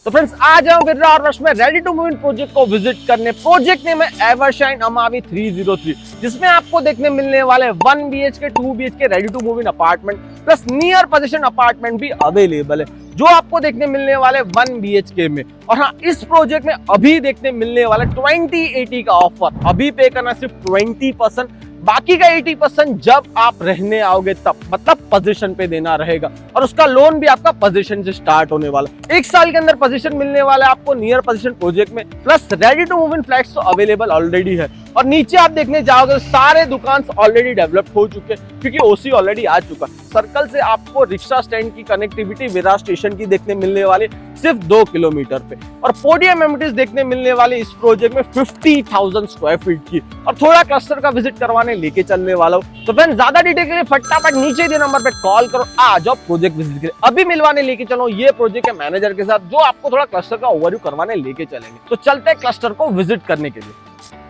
तो फ्रेंड्स आज हम फिर और रश में ready to move in project को विजिट करने। प्रोजेक्ट नेम है एवरशाइन अमावी 303, जिसमें आपको देखने मिलने वाले 1 BHK 2 BHK ready to move in apartment plus near position apartment भी अवेलेबल है, जो आपको देखने मिलने वाले 1 BHK में। और हाँ, इस प्रोजेक्ट में अभी देखने मिलने वाला 20/80 का ऑफर। अभी पे करना सिर्फ 20%, बाकी का 80% जब आप रहने आओगे तब, मतलब पोजीशन पे देना रहेगा। और उसका लोन भी आपका पोजीशन से स्टार्ट होने वाला। 1 साल के अंदर पोजीशन मिलने वाला है आपको नियर पोजीशन प्रोजेक्ट में, plus ready to move in flats तो अवेलेबल ऑलरेडी है। और नीचे आप देखने जाओगे सारे दुकान ऑलरेडी डेवलप हो चुके हैं, क्योंकि ओसी ऑलरेडी आ चुका। सर्कल से आपको रिक्शा स्टैंड की कनेक्टिविटी विरार स्टेशन की देखने मिलने वाली सिर्फ 2 किलोमीटर पे। और पोडियम एमिनिटीज देखने मिलने वाली इस प्रोजेक्ट में 50,000 स्क्वायर फीट की। और थोड़ा क्लस्टर का विजिट करवाने लेके चलने वाला हूँ। तो फ्रेंड्स, ज्यादा डिटेल के लिए फटाफट नीचे दिए नंबर पे कॉल करो, आ जाओ प्रोजेक्ट विजिट के लिए। अभी मिलवाने लेके चलो ये प्रोजेक्ट के मैनेजर के साथ, जो आपको थोड़ा क्लस्टर का ओवरव्यू करवाने लेके चलेंगे। तो चलते हैं क्लस्टर को विजिट करने के लिए।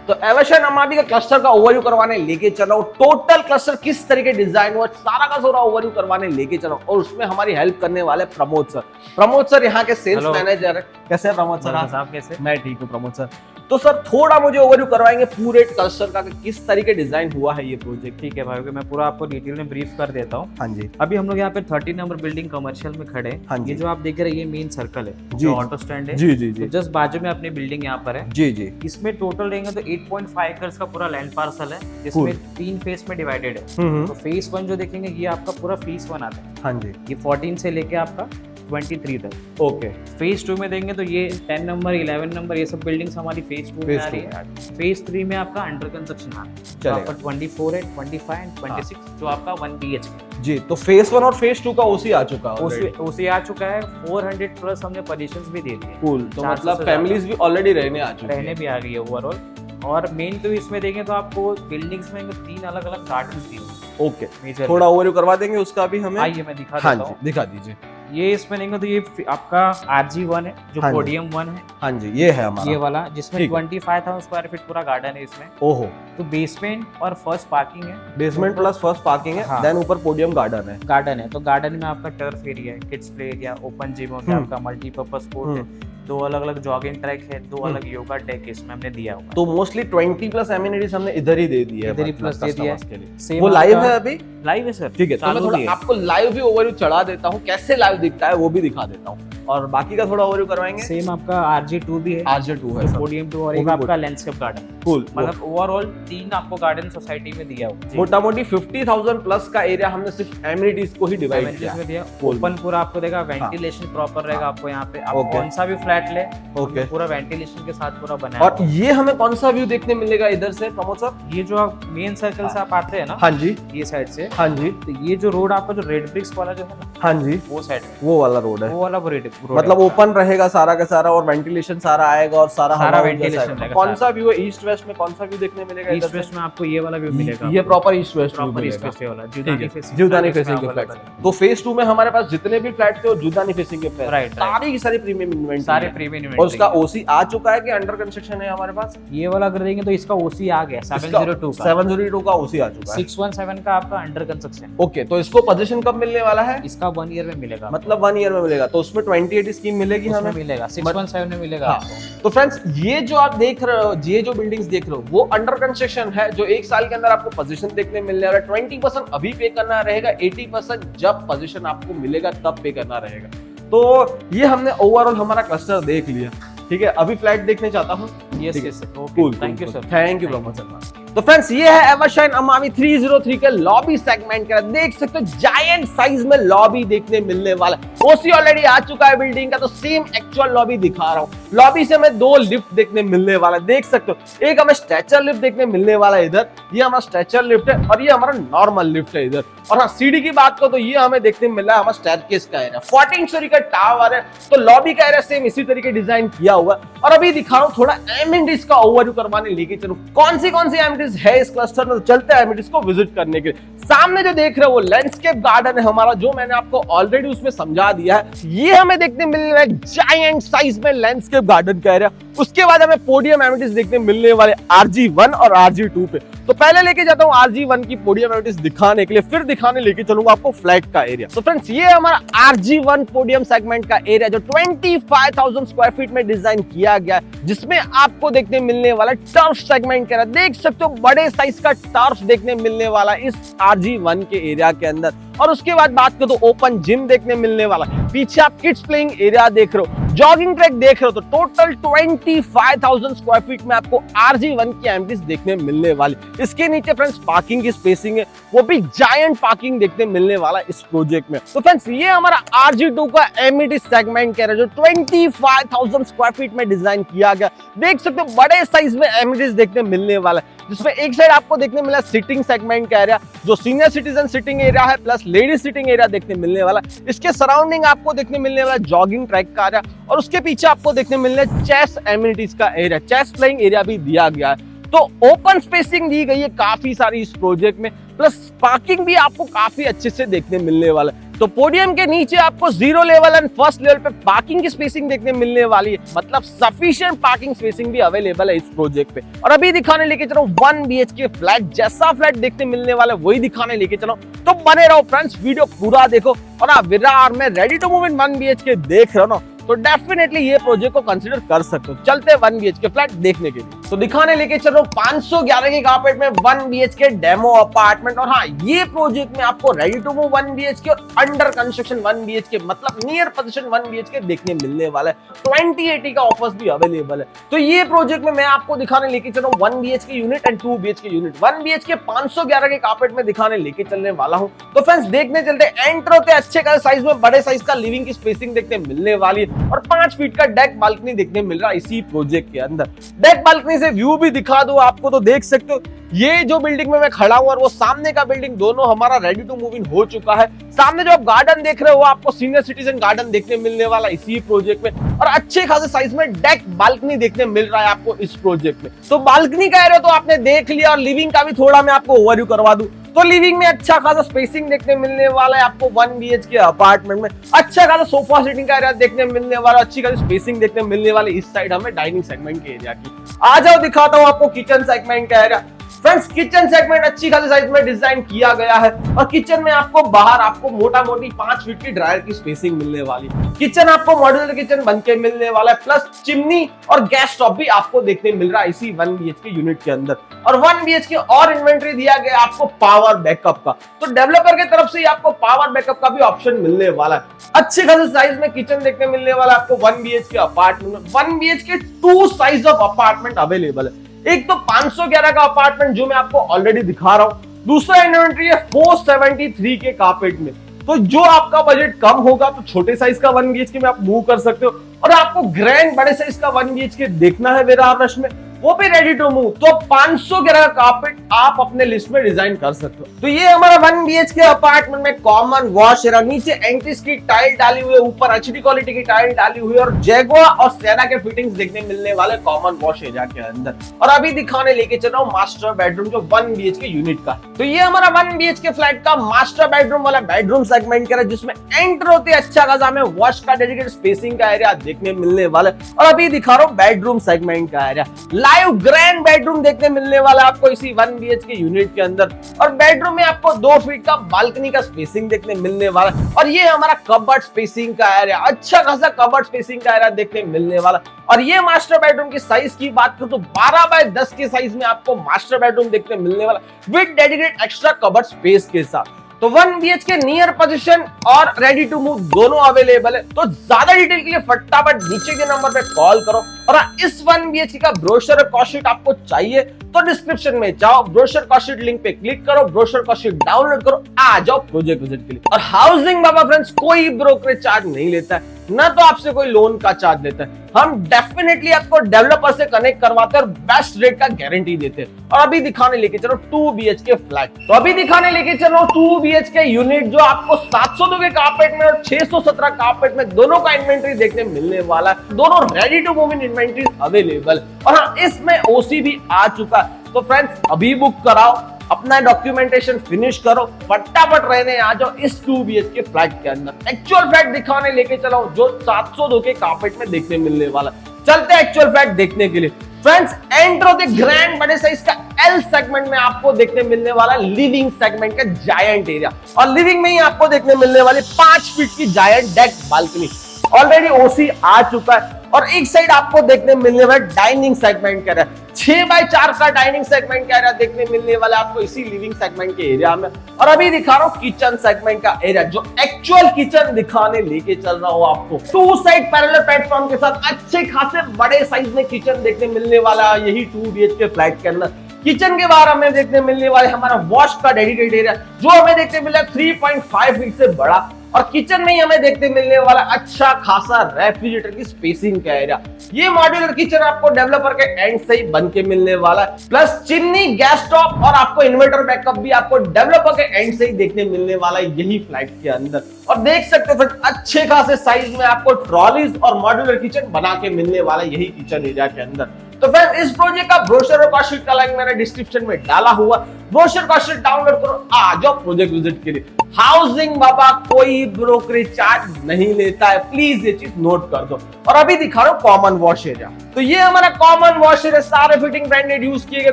तो एवरशाइन अमावी का क्लस्टर का ओवरव्यू करवाने लेके चलो। टोटल क्लस्टर किस तरीके डिजाइन हुआ, सारा का सारा ओवरव्यू करवाने लेके चलो। और उसमें हमारी हेल्प करने वाले प्रमोद सर। प्रमोद सर यहाँ के सेल्स मैनेजर है। कैसे है प्रमोद सर? आप कैसे? मैं ठीक हूँ प्रमोद सर। तो सर थोड़ा मुझे ओवरव्यू करवाएंगे पूरे क्लस्टर का, किस तरीके डिजाइन हुआ है ये प्रोजेक्ट? ठीक है भाई, मैं पूरा आपको डिटेल में ब्रीफ कर देता हूँ। हाँ जी। अभी हम लोग यहाँ पे 13 नंबर बिल्डिंग कमर्शियल में खड़े हैं। हाँ जी। ये जो आप देख रहे हैं ये मेन सर्कल है, जी, जो ऑटो स्टैंड है। जी जी जी। तो जस्ट बाजू में अपनी बिल्डिंग यहाँ पर है। जी जी। इसमें टोटल रहेंगे तो 8.5 एकर्स का पूरा लैंड पार्सल है, जिसमें 3 फेस में डिवाइडेड है। तो फेस 1 जो देखेंगे ये आपका पूरा फेस 1 आता है। हाँ जी। ये 14 से लेके आपका 23 तक। ओके। फेज 2 में देंगे तो ये 10 नंबर 11 नंबर ये सब बिल्डिंग्स हमारी फेज 2 में आ रही है। फेज 3 में आपका अंडर कंस्ट्रक्शन आ रहा है, तो आपका 24 है, 25 एंड 26 जो आपका 1 BHK जी। तो फेज 1 और फेज 2 का ओसी आ चुका है। ओसी आ चुका है। 400 प्लस हमने पोजीशंस भी दे दिए। कूल। तो मतलब फैमिलीज भी ऑलरेडी रहने आ चुकी है। रहने भी आ गई है ओवरऑल। और मेन तो इसमें देखें तो आपको बिल्डिंग्स में 3 अलग अलग गार्डन्स दिए। ओके, थोड़ा ओवरव्यू करवा देंगे उसका भी हमें? आइए मैं दिखा हाँ देता हूँ। दिखा दीजिए। ये इसमें देंगे तो ये आपका RG1 है, जो हाँ जी। पोडियम 1 है। हाँ जी, ये है हमारा, ये वाला जिसमें ठीक है। 25,000 स्क्वायर फीट पूरा गार्डन है इसमें। ओहो। तो बेसमेंट और फर्स्ट पार्किंग है। बेसमेंट प्लस फर्स्ट पार्किंग है। हाँ। देन ऊपर पोडियम गार्डन है। गार्डन है, तो गार्डन में आपका टर्फ एरिया है, kids play area, open gym हो गया, आपका मल्टीपर्पज कोर्ट है, 2 अलग अलग जॉगिंग ट्रैक है, 2 अलग योगा डेक इसमें हमने दिया हुआ है। तो मोस्टली 20 प्लस एमिनिटीज हमने इधर ही दे दी है। इधर ही प्लस दे दिया है। है। वो लाइव है अभी? लाइव है सर। ठीक है, तो मैं थोड़ा आपको लाइव भी ओवरव्यू चढ़ा देता हूँ, कैसे लाइव दिखता है वो भी दिखा देता हूँ। और बाकी का थोड़ा ओवरव्यू करवाएंगे। सेम आपका RG2 भी है, RG2 है, पोडियम 2 और एक आपका लैंडस्केप गार्डन। कूल। मतलब ओवरऑल 3 आपको गार्डन सोसाइटी में दिया हुआ है। मोटा मोटी 50,000 प्लस का एरिया हमने सिर्फ एमिनिटीज को ही डिवाइड किया। ओपन पूरा आपको देगा, वेंटिलेशन प्रॉपर रहेगा आपको यहाँ पे। आप कौन सा भी फ्लैट ले, ओके, पूरा वेंटिलेशन के साथ पूरा बना है। और ये हमें कौन सा व्यू देखने मिलेगा इधर से प्रमोद सर? ये जो आप मेन सर्कल से आप आते हैं ना, हाँ जी, ये साइड से, हाँ जी, तो ये जो रोड आपका जो रेड ब्रिक्स वाला जो है ना, हाँ जी, वो साइड है, वो वाला रोड है। वो वाला रोड मतलब ओपन रहेगा सारा का सारा, और वेंटिलेशन सारा आएगा, और सारा वेंटिलेशन रहेगा। कौन सा व्यू है? ईस्ट वेस्ट में कौन सा व्यू देखने मिलेगा? ईस्ट वेस्ट में आपको ये वाला व्यू मिलेगा। ये proper east west proper east west वाला जीवदानी फेसिंग के फ्लैट। तो फेज 2 में हमारे पास जितने भी फ्लैट थे वो जीवदानी फेसिंग के फ्लैट, राइट, सारी की सारी प्रीमियम इन्वेंटरी, सारे प्रीमियम इन्वेंटरी। और उसका ओसी आ चुका है कि अंडर कंस्ट्रक्शन है हमारे पास? ये वाला अगर देंगे तो इसका ओसी आ गया 702 का ओसी आ चुका है। 617 का आपका अंडर कंस्ट्रक्शन। ओके, तो इसको पोजीशन कब मिलने वाला है? इसका 1 ईयर में मिलेगा। मतलब 1 ईयर में मिलेगा। तो उसमें 20/80 स्कीम मिलेगी हमें? मिलेगा 617 में मिलेगा आपको। तो फ्रेंड्स, ये जो आप देख रहे हो, ये जो बिल्डिंग्स देख रहे हो, वो अंडर कंस्ट्रक्शन है, जो 1 साल के अंदर आपको पोजीशन देखने मिलने वाला है। 20% अभी पे करना रहेगा, 80% जब पोजीशन आपको मिलेगा तब पे करना रहेगा। तो ये हमने ओवरऑल हमारा क्लस्टर देख लिया। ठीक है, अभी फ्लैट देखने चाहता हूँ। Yes yes, cool, thank you sir. Thank you very much. तो फ्रेंड्स, ये है एवरशाइन अमावी 303 के लॉबी सेगमेंट का। देख सकते हो जायंट साइज में लॉबी देखने मिलने वाला है। ओसी ऑलरेडी आ चुका है बिल्डिंग का, तो सेम एक्चुअल लॉबी दिखा रहा हूँ। लॉबी से हमें 2 लिफ्ट देखने मिलने वाला है, देख सकते हो। एक हमें स्ट्रेचर लिफ्ट देखने मिलने वाला है इधर, ये हमारा स्ट्रेचर लिफ्ट है, और ये हमारा नॉर्मल लिफ्ट है इधर। और हाँ, सीढ़ी की बात करो तो ये हमें देखने मिल रहा है हमारा स्टेयरकेस का एरिया। 14 स्टोरी का टावर है, तो लॉबी का एरिया सेम इसी तरीके डिजाइन किया हुआ है। और अभी दिखा रहा हूँ थोड़ा एमिनिटीज का ओवरव्यू करवाने लेके चलो, कौन सी एमिनिटीज है इस क्लस्टर में। तो चलते हैं एमिनिटीज को विजिट करने के लिए। सामने जो देख रहे हो वो लैंडस्केप गार्डन है हमारा, जो मैंने आपको ऑलरेडी उसमें समझा दिया है। ये हमें देखने मिलने वाला है जायंट साइज में लैंडस्केप गार्डन का एरिया। उसके बाद हमें पोडियम एमिनिटीज देखने मिलने वाले RG1 और RG2 पे। तो पहले लेके जाता हूँ RG1 की पोडियम एमिनिटीज दिखाने के लिए, फिर दिखाने लेके चलूंगा आपको फ्लैट का एरिया। तो फ्रेंड्स ये हमारा RG1 पोडियम सेगमेंट का एरिया जो 25,000 स्क्वायर फीट में डिजाइन किया गया है, जिसमें आपको देखने मिलने वाला टर्फ सेगमेंट का एरिया। देख सकते हो बड़े साइज का टर्फ देखने मिलने वाला इस RG1 के एरिया के अंदर। और उसके बाद बात करो तो ओपन जिम देखने मिलने वाला, पीछे आप किड्स प्लेइंग एरिया देख रहे हो, जॉगिंग ट्रैक देख रहे हो। तो टोटल 25,000 स्क्वायर फीट में आपको RG1 की एमिनिटीज देखने मिलने वाली। इसके नीचे फ्रेंड्स पार्किंग की स्पेसिंग है, वो भी जायंट पार्किंग देखने मिलने वाला इस प्रोजेक्ट में। तो फ्रेंड्स ये हमारा RG2 का एमिनिटी सेगमेंट कह रहे जो 25,000 स्क्वायर फीट में डिजाइन किया गया। देख सकते हो बड़े साइज में एमिनिटीज देखने मिलने वाला है, जिसमें एक साइड आपको देखने मिला सिटिंग सेगमेंट का एरिया, जो सीनियर सिटीजन सिटिंग एरिया है, प्लस लेडीज सिटिंग एरिया देखने मिलने वाला। इसके सराउंडिंग आपको देखने मिलने वाला जॉगिंग ट्रैक का एरिया, और उसके पीछे आपको देखने मिलने चेस एमिनिटीज का एरिया, चेस प्लेइंग एरिया भी दिया गया है। तो ओपन स्पेसिंग दी गई है काफी सारी इस प्रोजेक्ट में, प्लस पार्किंग भी आपको काफी अच्छे से देखने मिलने वाला है। तो पोडियम के नीचे आपको 0 लेवल एंड फर्स्ट लेवल पे पार्किंग की स्पेसिंग देखने मिलने वाली है, मतलब सफिशिएंट पार्किंग स्पेसिंग भी अवेलेबल है इस प्रोजेक्ट पे। और अभी दिखाने लेके चलो 1 BHK फ्लैट, जैसा फ्लैट देखने मिलने वाला है वही दिखाने लेके चलो। तो बने रहो फ्रेंड्स, वीडियो पूरा देखो। और आप विरार में ready to move in 1 BHK देख रहे हो ना, तो डेफिनेटली ये प्रोजेक्ट को कंसीडर कर सकते हो। चलते हैं 1 BHK फ्लैट देखने के लिए। तो दिखाने लेके चलो 511 के कारपेट में 1 BHK डेमो अपार्टमेंट। और हाँ, ये प्रोजेक्ट में आपको रेडी टू मूव 1 BHK और अंडर कंस्ट्रक्शन 1 BHK, मतलब नियर पोजीशन 1 BHK देखने मिलने वाला है। 2080 का ऑफर्स भी अवेलेबल है। तो ये प्रोजेक्ट में मैं आपको दिखाने लेके चलो 1 BHK unit and 2 BHK unit. 1 BHK 511 के कारपेट में दिखाने लेके चलने वाला हूँ। तो फ्रेंड्स देखने चलते, एंटर होते अच्छे का साइज में बड़े साइज का लिविंग की स्पेसिंग देखने मिलने वाली है, और 5 फीट का डेक बालकनी देखने मिल रहा है इसी प्रोजेक्ट के अंदर। डेक बालकनी से व्यू भी दिखा दूं आपको, तो देख सकते हो ये जो बिल्डिंग में मैं खड़ा हूं और वो सामने का बिल्डिंग, दोनों हमारा रेडी टू मूव इन हो चुका है। सामने जो आप गार्डन देख रहे हो, आपको सीनियर सिटीजन गार्डन देखने मिलने वाला इसी प्रोजेक्ट में, और अच्छे खासे साइज में डेक बालकनी देखने मिल रहा है आपको इस प्रोजेक्ट में। तो बालकनी का एरिया तो आपने देख लिया, और लिविंग का भी थोड़ा मैं आपको ओवरव्यू करवा दूं। तो लिविंग में अच्छा खासा स्पेसिंग देखने मिलने वाला है आपको 1 BHK अपार्टमेंट में। अच्छा खासा सोफा सीटिंग का एरिया देखने मिलने वाला, अच्छी खासी स्पेसिंग देखने मिलने वाली इस साइड हमें डाइनिंग सेगमेंट के एरिया की। आ जाओ दिखाता हूं आपको किचन सेगमेंट का एरिया। फ्रेंड्स किचन सेगमेंट अच्छी खासी साइज में डिजाइन किया गया है, और किचन में आपको बाहर आपको मोटा मोटी 5 फीट की ड्रायर की स्पेसिंग मिलने वाली। किचन आपको मॉड्यूलर किचन बनके मिलने वाला है, प्लस चिमनी और गैस स्टोव भी आपको देखने मिल रहा है इसी 1 BHK यूनिट के अंदर। और 1 BHK और इन्वेंटरी दिया गया आपको पावर बैकअप का, तो डेवलपर की तरफ से आपको पावर बैकअप का भी ऑप्शन मिलने वाला है। अच्छे खासे साइज में किचन देखने मिलने वाला है आपको 1 BHK अपार्टमेंट में। 1 BHK 2 size of apartment available है। एक तो 511 का अपार्टमेंट जो मैं आपको ऑलरेडी दिखा रहा हूं, दूसरा इन्वेंटरी है 473 के कारपेट में। तो जो आपका बजट कम होगा तो छोटे साइज का 1 BHK में आप मूव कर सकते हो, और आपको ग्रैंड बड़े साइज का 1 BHK देखना है विरार रश में, वो भी रेडी टू मूव, तो 511 का कारपेट आप अपने लिस्ट में डिजाइन कर सकते हो। तो ये हमारा 1 BHK अपार्टमेंट में कॉमन वॉश एरिया, नीचे एंटीस की टाइल डाली हुई है, ऊपर HD क्वालिटी की टाइल डाली हुई है, और जैगुआर और सेना के फिटिंग्स देखने मिलने वाले कॉमन वॉश एरिया के अंदर। और अभी दिखाने लेके चल रहा हूं मास्टर बेडरूम जो 1 BHK यूनिट का। तो ये हमारा 1 BHK फ्लैट का मास्टर बेडरूम वाला बेडरूम सेगमेंट का, जिसमें एंटर होते अच्छा खासा हमें वॉश का डेडिकेटेड स्पेसिंग का एरिया देखने मिलने वाला है। और अभी दिखा रहा हूं बेडरूम सेगमेंट का एरिया, लाइव ग्रैंड बेडरूम देखने मिलने वाला है आपको इसी 1 BHK यूनिट के अंदर। और बेडरूम में आपको 2 फीट का बालकनी का स्पेसिंग देखने मिलने वाला है, और ये हमारा कबर्ड स्पेसिंग का एरिया, अच्छा खासा कबर्ड स्पेसिंग का एरिया देखने मिलने वाला। और ये मास्टर बेडरूम की साइज की बात करूं तो 12 बाय 10 के साइज में आपको मास्टर बेडरूम देखने मिलने वाला, with dedicated extra cupboard space के साथ। तो 1 BHK नियर पोजीशन और रेडी टू मूव दोनों अवेलेबल है। तो ज्यादा डिटेल के लिए फटाफट नीचे के नंबर पे कॉल करो। और इस 1 BHK का ब्रोशर और कॉस्ट शीट आपको चाहिए तो डिस्क्रिप्शन में जाओ, ब्रोशर कॉस्ट शीट लिंक पे क्लिक करो, ब्रोशर कॉस्ट शीट डाउनलोड करो, आ जाओ प्रोजेक्ट विजिट के लिए। और हाउसिंग बाबा फ्रेंड्स कोई ब्रोकरेज चार्ज नहीं लेता है, ना तो आपसे कोई लोन का चार्ज लेता है। हम डेफिनेटली आपको डेवलपर से कनेक्ट करवाते हैं और बेस्ट रेट का गारंटी देते हैं। और अभी दिखाने लेके चलो 2 BHK फ्लैट। तो अभी दिखाने लेके चलो 2 BHK यूनिट जो आपको 702 के कारपेट में और 617 कारपेट में दोनों का इन्वेंटरी देखने मिलने वाला है। दोनों ready to move in inventory available, और हाँ इसमें OC भी आ चुका है। तो फ्रेंड्स अभी बुक कराओ, अपना अपना डॉक्यूमेंटेशन फिनिश करो, फटाफट रहने आ जाओ इस 2 BHK फ्लैट के अंदर। एक्चुअल फ्लैट दिखाने लेके चलो जो 702 के कार्पेट में देखने मिलने वाला। चलते हैं एक्चुअल फ्लैट देखने के लिए। फ्रेंड्स, एंटर होते ग्रैंड बड़े साइज का L सेगमेंट में आपको देखने मिलने वाला लिविंग सेगमेंट का जायंट एरिया, और लिविंग में ही आपको देखने मिलने वाली 5 फीट की जायंट डेक बालकनी। ऑलरेडी ओसी आ चुका है, और एक साइड आपको देखने मिलने वाला डाइनिंग सेगमेंट का एरिया, 6x4 का डाइनिंग सेगमेंट का एरिया देखने मिलने वाला आपको इसी लिविंग सेगमेंट के एरिया में। और अभी दिखा रहा हूं किचन सेगमेंट का एरिया, जो एक्चुअल किचन दिखाने लेके चल रहा हूं आपको। 2 साइड पैरेलल प्लेटफॉर्म के साथ अच्छे खासे बड़े साइज में किचन देखने मिलने वाला यही 2 BHK फ्लैट के अंदर। किचन के बाहर हमें देखने मिलने वाले हमारा वॉश का डेडिकेटेड एरिया, जो हमें देखने मिला 3.5 फीट से बड़ा, और किचन में ही हमें देखने मिलने वाला अच्छा खासा रेफ्रिजरेटर की स्पेसिंग का एरिया। ये मॉड्यूलर किचन आपको डेवलपर के एंड से ही बन के मिलने वाला है, प्लस चिमनी, गैस स्टोव और आपको इन्वर्टर बैकअप भी आपको डेवलपर के एंड से ही देखने मिलने वाला है यही फ्लैट के अंदर। और देख सकते हो अच्छे खासे साइज में आपको ट्रॉलीज और मॉड्यूलर किचन बना के मिलने वाला यही किचन एरिया के अंदर। तो फ्रेंड्स, इस प्रोजेक्ट का ब्रोशर और कॉस्ट शीट का लिंक मैंने डिस्क्रिप्शन में डाला हुआ, ब्रोशर कॉस्ट शीट डाउनलोड करो, आ जाओ प्रोजेक्ट विजिट के लिए। हाउसिंग बाबा कोई ब्रोकरेज चार्ज नहीं लेता है, प्लीज ये चीज नोट कर दो। और अभी दिखा रहा हूं कॉमन वॉश एरिया, तो ये हमारा कॉमन वॉश एरिया, सारे फिटिंग ब्रांडेड यूज किए गए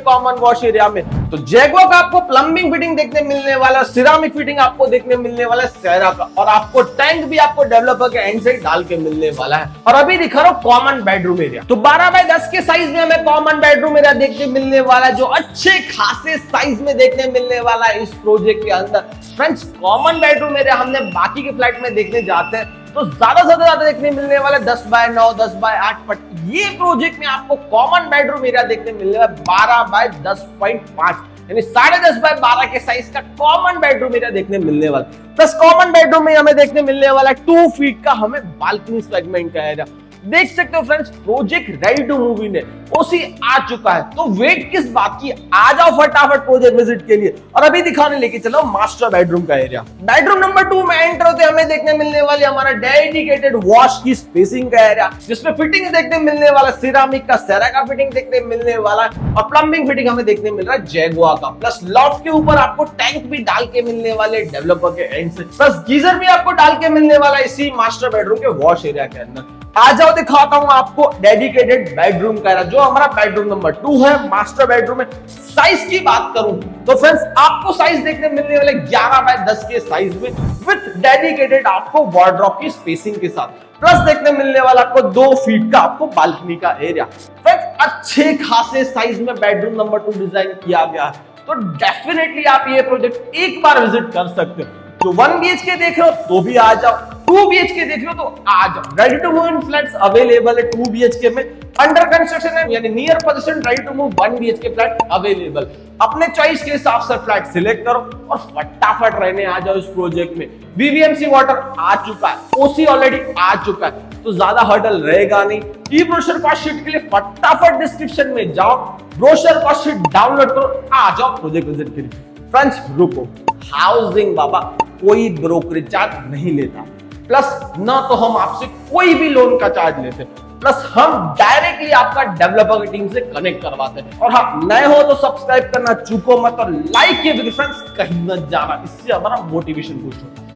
कॉमन वॉश एरिया में। तो जैगुआर का आपको प्लम्बिंग फिटिंग देखने मिलने वाला, सिरामिक फिटिंग आपको देखने मिलने वाला सेरा का, और आपको टैंक भी आपको डेवलपर के एंड से डाल के मिलने वाला है। और अभी दिखा रहा हूं कॉमन बेडरूम एरिया, तो 12x10 के साइज में हमें कॉमन बेडरूम एरिया देखने मिलने वाला है, जो अच्छे खासे साइज में देखने मिलने वाला है इस प्रोजेक्ट के अंदर। फ्रेंड्स, कॉमन बेडरूम एरिया हमने बाकी के फ्लैट में देखने जाते हैं तो ज्यादा से ज्यादा देखने मिलने वाला 10x9, 10x8, बट ये प्रोजेक्ट में आपको कॉमन बेडरूम एरिया देखने मिलने वाला 12x10.5, यानी 10.5x12 के साइज का कॉमन बेडरूम एरिया देखने मिलने वाला। प्लस कॉमन बेडरूम में हमें देखने मिलने वाला 2 फीट का हमें बालकनी सेगमेंट का एरिया। देख सकते हो friends, project ready to move in है, ओसी आ चुका है, तो वेट किस बात की, आ जाओ फटाफट प्रोजेक्ट विजिट के लिए। और अभी दिखाने लेके चलो मास्टर बेडरूम का एरिया। बेडरूम नंबर 2 में एंटर होते हमें देखने मिलने वाली हमारा डेडिकेटेड वॉश की स्पेसिंग का एरिया, जिसमें फिटिंग देखने मिलने वाला सिरामिक का, सेरा का फिटिंग देखने मिलने वाला, और प्लम्बिंग फिटिंग हमें देखने मिल रहा है जैगुआर का। प्लस लॉफ्ट के ऊपर आपको टैंक भी डाल के मिलने वाले डेवलपर के एंड से, प्लस गीजर भी आपको डाल के मिलने वाला इसी मास्टर बेडरूम के वॉश एरिया के अंदर। आ जाओ दिखाता हूं आपको डेडिकेटेड बेडरूम का एरिया, जो हमारा बेडरूम नंबर 2 है मास्टर बेडरूम में। साइज की बात करूं तो फ्रेंड्स, आपको साइज देखने मिलने वाले 11x10 के साइज में, विद डेडिकेटेड आपको वार्डरोब की स्पेसिंग के साथ, प्लस देखने मिलने वाला आपको 2 फीट का आपको बालकनी का एरिया। फ्रेंड्स, अच्छे खासे साइज में बेडरूम नंबर 2 डिजाइन किया गया है, तो डेफिनेटली आप ये प्रोजेक्ट एक बार विजिट कर सकते हो। तो 1 BHK देख रहे हो तो भी आ जाओ, 2 BHK देख रहे हो तो आ जाओ। Ready to move in flats available है 2 BHK में, अंडर कंस्ट्रक्शन है, यानी near position ready to move 1 BHK flat available. अपने चॉइस के हिसाब से फ्लैट सिलेक्ट करो और फटाफट रहने आ जाओ इस प्रोजेक्ट में। VVMC वाटर आ चुका है, ओसी ऑलरेडी आ चुका है, तो ज्यादा हर्डल रहेगा नहीं। ई ब्रोशर कॉस्ट शीट के लिए फटाफट डिस्क्रिप्शन में जाओ, ब्रोशर कॉस्ट शीट डाउनलोड करो, आ जाओ प्रोजेक्ट विजिट के लिए। फ्रेंड्स, रुको, हाउसिंग बाबा कोई ब्रोकरेज चार्ज नहीं लेता, प्लस ना तो हम आपसे कोई भी लोन का चार्ज लेते, प्लस हम डायरेक्टली आपका डेवलपर की टीम से कनेक्ट करवाते हैं। और हाँ, नए हो तो सब्सक्राइब करना चूको मत, और लाइक किए फ्रेंड्स कहीं मत जाना, इससे हमारा मोटिवेशन बूस्ट होता है।